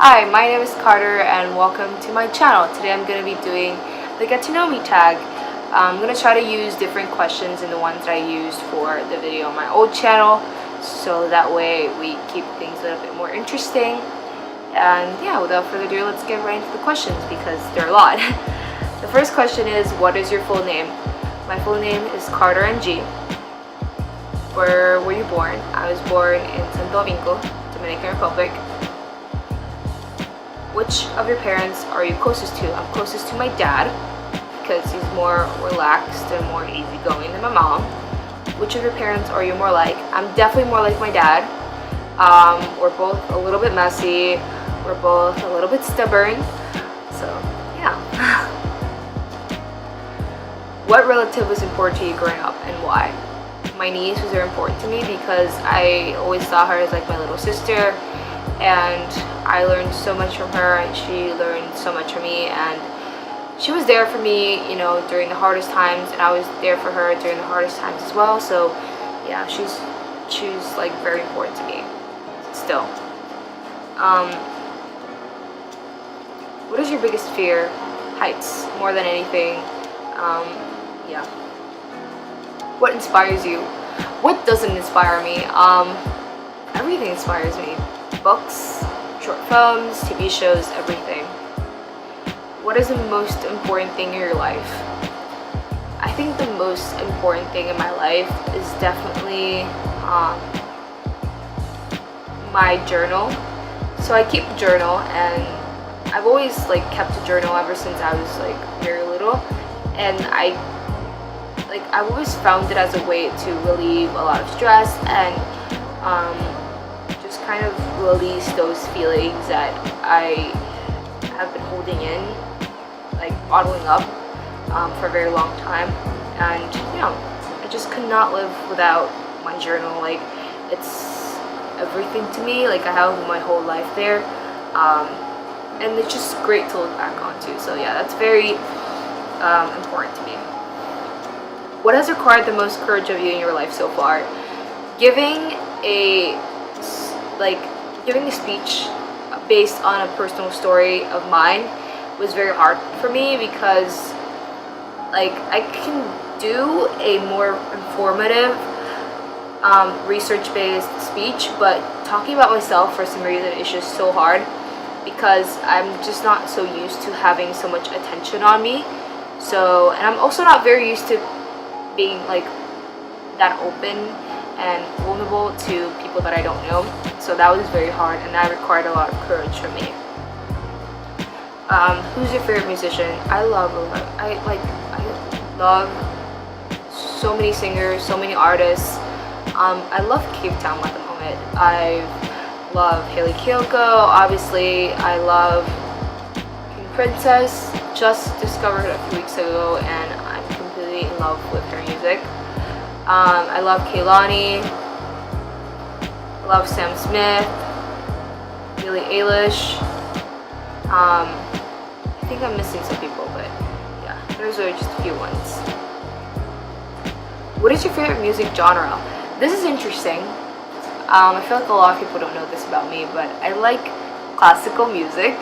Hi, my name is Carter and welcome to my channel. Today I'm going to be doing the Get to Know Me tag. I'm going to try to use different questions than the ones that I used for the video on my old channel, so that way we keep things a little bit more interesting. And yeah, without further ado, let's get right into the questions because there are a lot. The first question is, what is your full name? My full name is Carter NG. Where were you born? I was born in Santo Domingo, Dominican Republic. Which of your parents are you closest to? I'm closest to my dad because he's more relaxed and more easygoing than my mom. Which of your parents are you more like? I'm definitely more like my dad. We're both a little bit messy. We're both a little bit stubborn. So, yeah. What relative was important to you growing up and why? My niece was very important to me because I always saw her as like my little sister, and I learned so much from her and she learned so much from me, and she was there for me, you know, during the hardest times, and I was there for her during the hardest times as well. So yeah, she's like very important to me still. What is your biggest fear? Heights, more than anything. Yeah. What inspires you? What doesn't inspire me? Everything inspires me. Books, short films, TV shows, everything. What is the most important thing in your life? I think the most important thing in my life is definitely my journal. So I keep a journal, and I've always like kept a journal ever since I was like very little, and I've always found it as a way to relieve a lot of stress and just kind of release those feelings that I have been holding in, like bottling up for a very long time. And you know, I just could not live without my journal. Like, it's everything to me. Like, I have my whole life there, and it's just great to look back onto. So yeah, that's very important to me. What has required the most courage of you in your life so far? Giving a speech based on a personal story of mine was very hard for me because like I can do a more informative research-based speech, but talking about myself for some reason is just so hard because I'm just not so used to having so much attention on me. So, and I'm also not very used to being like that open and vulnerable to people that I don't know. So that was very hard, and that required a lot of courage from me. Who's your favorite musician? I love so many singers, so many artists. I love Cape Town at the moment. I love Hayley Kiyoko, obviously. I love King Princess. Just discovered her a few weeks ago, and I'm completely in love with her music. I love Kehlani. I love Sam Smith. Billie Eilish. I think I'm missing some people, but yeah, those are just a few ones. What is your favorite music genre? This is interesting. I feel like a lot of people don't know this about me, but I like classical music,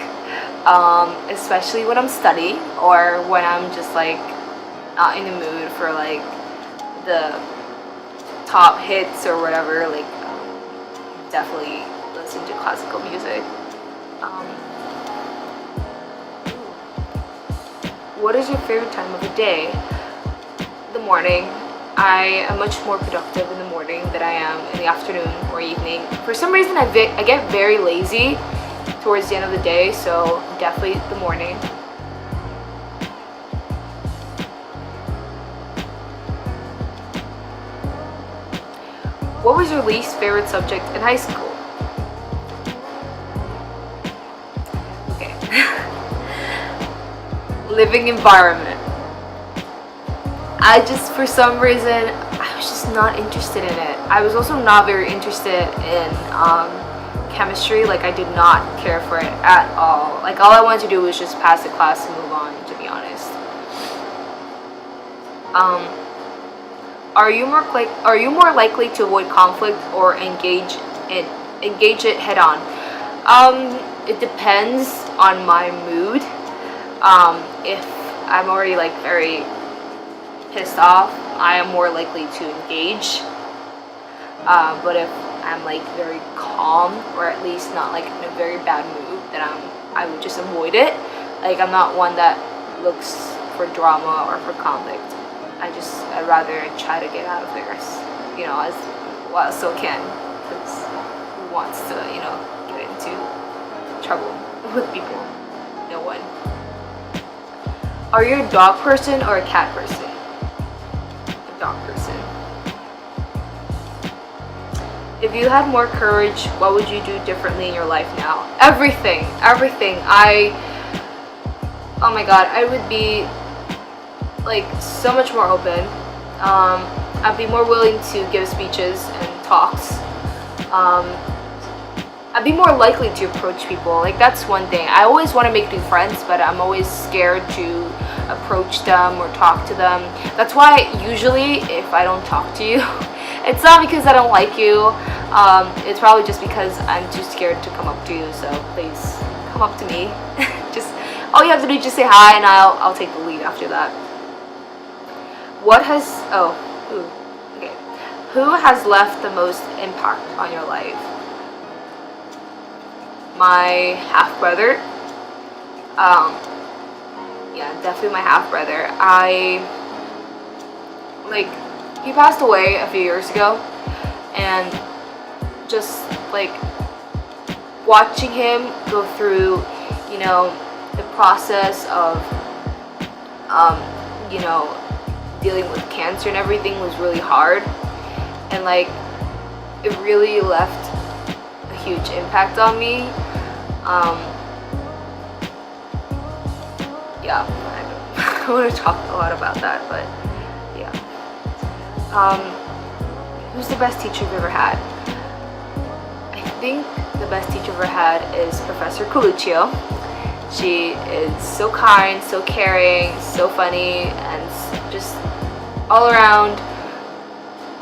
especially when I'm studying or when I'm just like not in the mood for like the top hits or whatever. Like, definitely listen to classical music. What is your favorite time of the day? The morning. I am much more productive in the morning than I am in the afternoon or evening. For some reason, I get very lazy towards the end of the day, so definitely the morning. What was your least favorite subject in high school? Okay. Living environment. I just, for some reason, I was just not interested in it. I was also not very interested in chemistry. Like, I did not care for it at all. Like, all I wanted to do was just pass the class and move on, to be honest. Are you more likely to avoid conflict or engage it head on? it depends on my mood. If I'm already like very pissed off, I am more likely to engage. But if I'm like very calm, or at least not like in a very bad mood, then I would just avoid it. Like, I'm not one that looks for drama or for conflict. I'd rather try to get out of there, you know, as well as still can, because who wants to, you know, get into trouble with people? No one. Are you a dog person or a cat person? A dog person. If you had more courage, what would you do differently in your life now? Everything. Oh my god, I would be like so much more open. I'd be more willing to give speeches and talks. I'd be more likely to approach people. Like, that's one thing. I always want to make new friends, but I'm always scared to approach them or talk to them. That's why usually if I don't talk to you, it's not because I don't like you. It's probably just because I'm too scared to come up to you. So please come up to me. Just all you have to do is just say hi, and I'll take the lead after that. Who has left the most impact on your life? My half-brother. Yeah, definitely my half-brother. He passed away a few years ago, and just like watching him go through, you know, the process of you know, dealing with cancer and everything was really hard, and like it really left a huge impact on me. Yeah, I want to talk a lot about that, but yeah. Who's the best teacher you've ever had? I think the best teacher I've ever had is Professor Coluccio. She is so kind, so caring, so funny, and just all around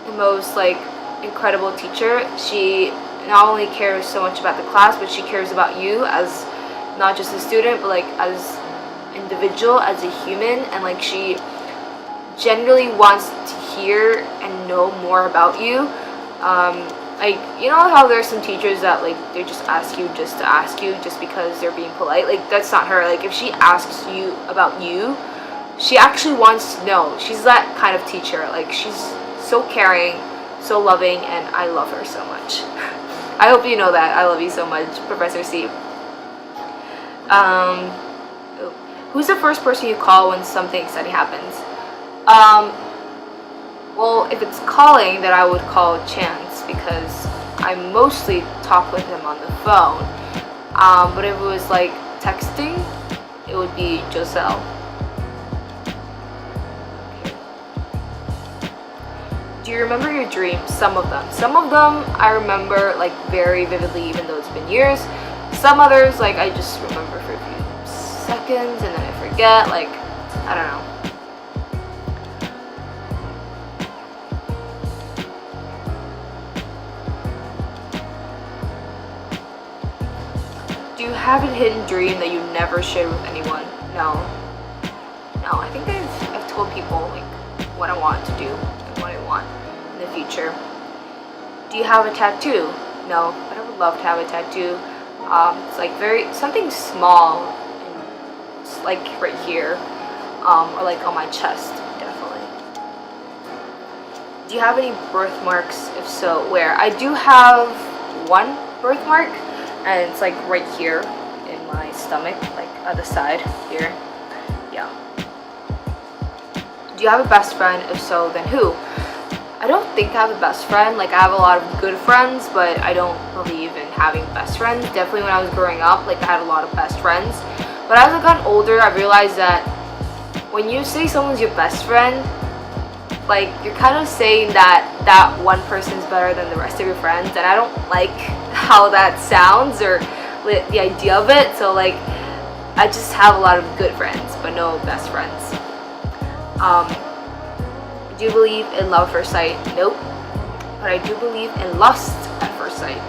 the most like incredible teacher. She not only cares so much about the class, but she cares about you as not just a student, but like as individual, as a human, and like she genuinely wants to hear and know more about you. Like, you know how there's some teachers that like they just ask you just to ask you just because they're being polite? Like, that's not her. Like, if she asks you about you, she actually wants to know. She's that kind of teacher. Like, she's so caring, so loving, and I love her so much. I hope you know that. I love you so much, Professor C. Who's the first person you call when something exciting happens? Well, if it's calling, then I would call Chance, because I mostly talk with him on the phone. But if it was like texting, it would be Joselle. Okay. Do you remember your dreams? Some of them. Some of them I remember like very vividly, even though it's been years. Some others, like, I just remember for a few seconds and then I forget. Like, I don't know. Do you have a hidden dream that you never shared with anyone? No. I think I've told people like what I want to do and what I want in the future. Do you have a tattoo? No, but I would love to have a tattoo. It's like something small, and it's like right here, or like on my chest, definitely. Do you have any birthmarks? If so, where? I do have one birthmark, and it's like right here in my stomach, like other side here. Yeah. Do you have a best friend? If so, then who? I don't think I have a best friend. Like, I have a lot of good friends, but I don't believe in having best friends. Definitely when I was growing up, like, I had a lot of best friends. But as I got older, I realized that when you say someone's your best friend, like, you're kind of saying that that one person's better than the rest of your friends, and I don't like how that sounds, or the idea of it. So like, I just have a lot of good friends, but no best friends. Do you believe in love at first sight? Nope. But I do believe in lust at first sight.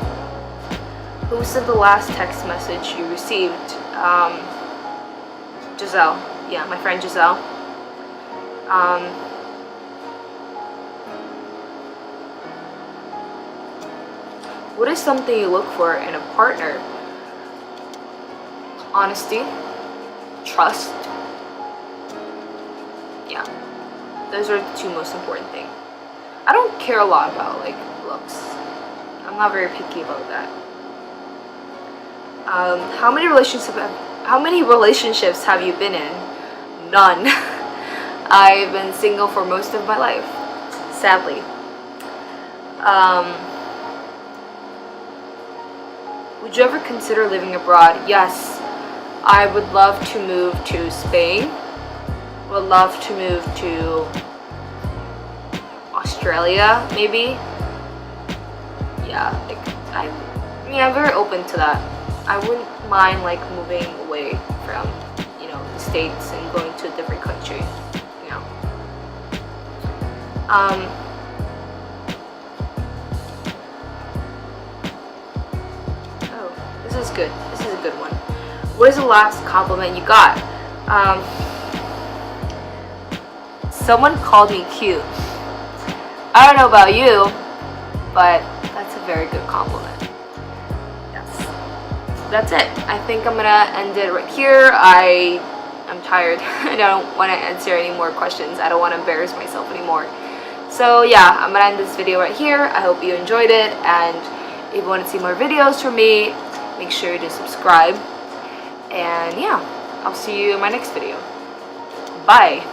Who was the last text message you received? Giselle. Yeah, my friend Giselle. What is something you look for in a partner? Honesty, trust. Yeah, those are the two most important things. I don't care a lot about like looks. I'm not very picky about that. How many relationships have you been in? None. I've been single for most of my life, sadly. Would you ever consider living abroad? Yes. I would love to move to Spain. Would love to move to Australia, maybe. Yeah, like I'm very open to that. I wouldn't mind like moving away from, the States and going to a different country. Oh, this is good. This is a good one. What is the last compliment you got? Someone called me cute. I don't know about you, but that's a very good compliment. Yes. That's it. I think I'm gonna end it right here. I'm tired. I don't want to answer any more questions. I don't want to embarrass myself anymore. So yeah, I'm gonna end this video right here. I hope you enjoyed it, and if you want to see more videos from me, make sure to subscribe. And yeah, I'll see you in my next video. Bye.